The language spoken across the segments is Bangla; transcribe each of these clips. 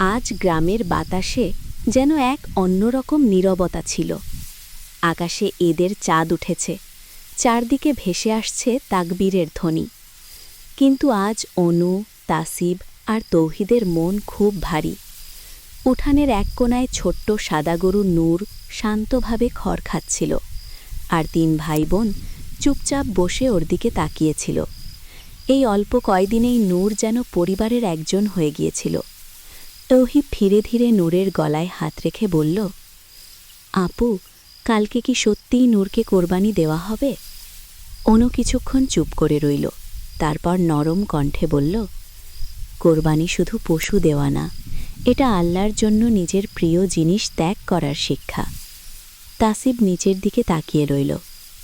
আজ গ্রামের বাতাসে যেন এক অন্যরকম নীরবতা ছিল। আকাশে ঈদের চাঁদ উঠেছে, চারদিকে ভেসে আসছে তাকবীরের ধ্বনি। কিন্তু আজ অনু, তাসিব আর তৌহিদের মন খুব ভারী। উঠানের এক কোণায় ছোট্ট সাদা গরু নূর শান্তভাবে খড় খাচ্ছিল, আর তিন ভাই বোন চুপচাপ বসে ওর দিকে তাকিয়েছিল। এই অল্প কয়দিনেই নূর যেন পরিবারের একজন হয়ে গিয়েছিল। তৌহিদ ধীরে ধীরে নূরের গলায় হাত রেখে বলল, আপু, কালকে কি সত্যিই নূরকে কোরবানি দেওয়া হবে? অনু কিছুক্ষণ চুপ করে রইল, তারপর নরম কণ্ঠে বলল, কোরবানি শুধু পশু দেওয়া না, এটা আল্লাহর জন্য নিজের প্রিয় জিনিস ত্যাগ করার শিক্ষা। তাসিব নিচের দিকে তাকিয়ে রইল,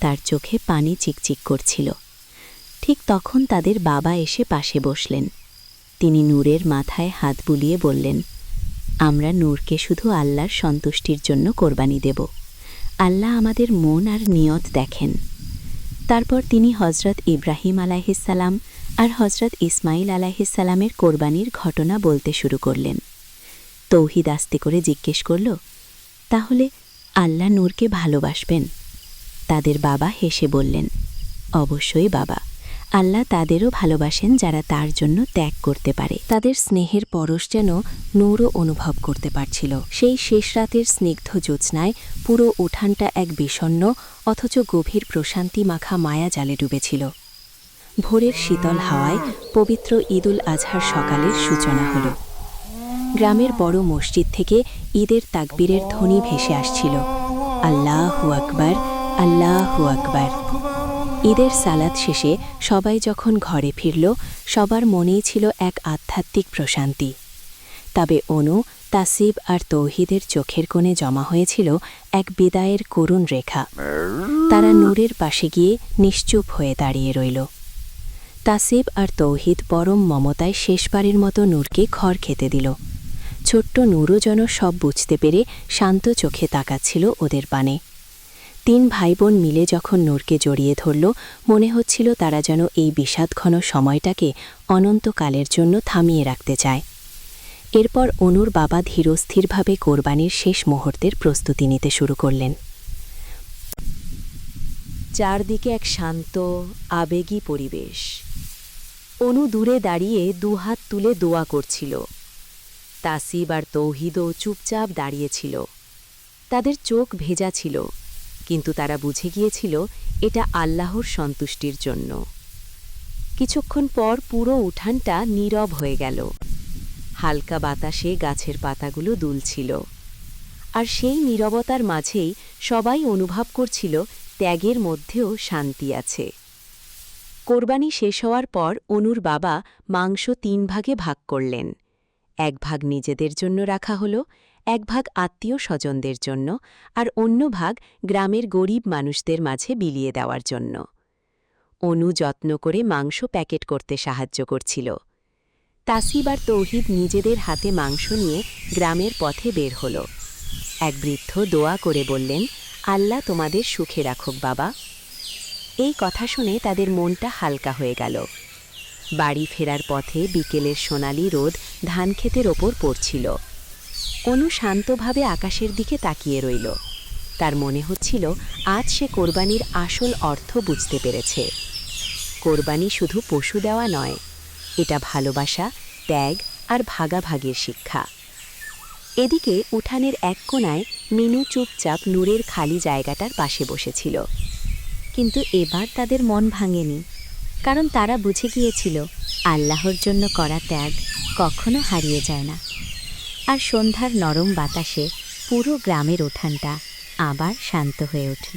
তার চোখে পানি চিকচিক করছিল। ঠিক তখন তাদের বাবা এসে পাশে বসলেন। তিনি নূরের মাথায় হাত বুলিয়ে বললেন, আমরা নূরকে শুধু আল্লাহর সন্তুষ্টির জন্য কোরবানি দেব। আল্লাহ আমাদের মন আর নিয়ত দেখেন। তারপর তিনি হজরত ইব্রাহিম আলাইহিসসালাম আর হজরত ইসমাইল আলাইহিসসালামের কোরবানির ঘটনা বলতে শুরু করলেন। তৌহিদ আস্তে করে জিজ্ঞেস করল, তাহলে আল্লাহ নূরকে ভালোবাসবেন? তাদের বাবা হেসে বললেন, অবশ্যই বাবা, আল্লাহ তাদেরও ভালোবাসেন যারা তার জন্য ত্যাগ করতে পারে। তাদের স্নেহের পরশ যেন নূরও অনুভব করতে পারছিল। সেই শেষ রাতের স্নিগ্ধ জ্যোৎস্নায় পুরো উঠানটা এক বিষণ্ণ অথচ গভীর প্রশান্তি মাখা মায়া জালে ডুবেছিল। ভোরের শীতল হাওয়ায় পবিত্র ঈদুল আজহার সকালের সূচনা হল। গ্রামের বড় মসজিদ থেকে ঈদের তাকবীরের ধ্বনি ভেসে আসছিল, আল্লাহু আকবার, আল্লাহু আকবার। ঈদের সালাত শেষে সবাই যখন ঘরে ফিরল, সবার মনেই ছিল এক আধ্যাত্মিক প্রশান্তি। তবে অনু, তাসিব আর তৌহিদের চোখের কোণে জমা হয়েছিল এক বিদায়ের করুণ রেখা। তারা নূরের পাশে গিয়ে নিশ্চুপ হয়ে দাঁড়িয়ে রইল। তাসিব আর তৌহিদ পরম মমতায় শেষবারের মতো নূরকে খড় খেতে দিল। ছোট্ট নূরও যেন সব বুঝতে পেরে শান্ত চোখে তাকাচ্ছিল ওদের পানে। তিন ভাই বোন মিলে যখন নূরকে জড়িয়ে ধরল, মনে হচ্ছিল তারা যেন এই বিষাদঘন সময়টাকে অনন্তকালের জন্য থামিয়ে রাখতে চায়। এরপর অনুর বাবা ধীরস্থিরভাবে কোরবানির শেষ মুহূর্তের প্রস্তুতি নিতে শুরু করলেন। চারদিকে এক শান্ত, আবেগী পরিবেশ। অনু দূরে দাঁড়িয়ে দুহাত তুলে দোয়া করছিল। তাসিব আর তৌহিদও চুপচাপ দাঁড়িয়েছিল। তাদের চোখ ভেজা ছিল, কিন্তু তারা বুঝে গিয়েছিল এটা আল্লাহর সন্তুষ্টির জন্য। কিছুক্ষণ পর পুরো উঠানটা নীরব হয়ে গেল। হালকা বাতাসে গাছের পাতাগুলো দুলছিল, আর সেই নীরবতার মাঝেই সবাই অনুভব করছিল ত্যাগের মধ্যেও শান্তি আছে। কোরবানি শেষ হওয়ার পর অনুর বাবা মাংস 3 ভাগে ভাগ করলেন। 1 ভাগ নিজেদের জন্য রাখা হলো, 1 ভাগ আত্মীয় স্বজনদের জন্য, আর অন্য ভাগ গ্রামের গরিব মানুষদের মাঝে বিলিয়ে দেওয়ার জন্য। অনু যত্ন করে মাংস প্যাকেট করতে সাহায্য করছিল। তাসিব আর তৌহিদ নিজেদের হাতে মাংস নিয়ে গ্রামের পথে বের হল। এক বৃদ্ধ দোয়া করে বললেন, আল্লাহ তোমাদের সুখে রাখুক বাবা। এই কথা শুনে তাদের মনটা হালকা হয়ে গেল। বাড়ি ফেরার পথে বিকেলের সোনালি রোদ ধানক্ষেতের ওপর পড়ছিল। অনু শান্তভাবে আকাশের দিকে তাকিয়ে রইল। তার মনে হচ্ছিল আজ সে কোরবানির আসল অর্থ বুঝতে পেরেছে। কোরবানি শুধু পশু দেওয়া নয়, এটা ভালোবাসা, ত্যাগ আর ভাগাভাগির শিক্ষা। এদিকে উঠানের এক কোণায় মিনু চুপচাপ নূরের খালি জায়গাটার পাশে বসেছিল। কিন্তু এবার তাদের মন ভাঙেনি, কারণ তারা বুঝে গিয়েছিল আল্লাহর জন্য করা ত্যাগ কখনো হারিয়ে যায় না। আর সন্ধ্যার নরম বাতাসে পুরো গ্রামের উঠানটা আবার শান্ত হয়ে উঠল।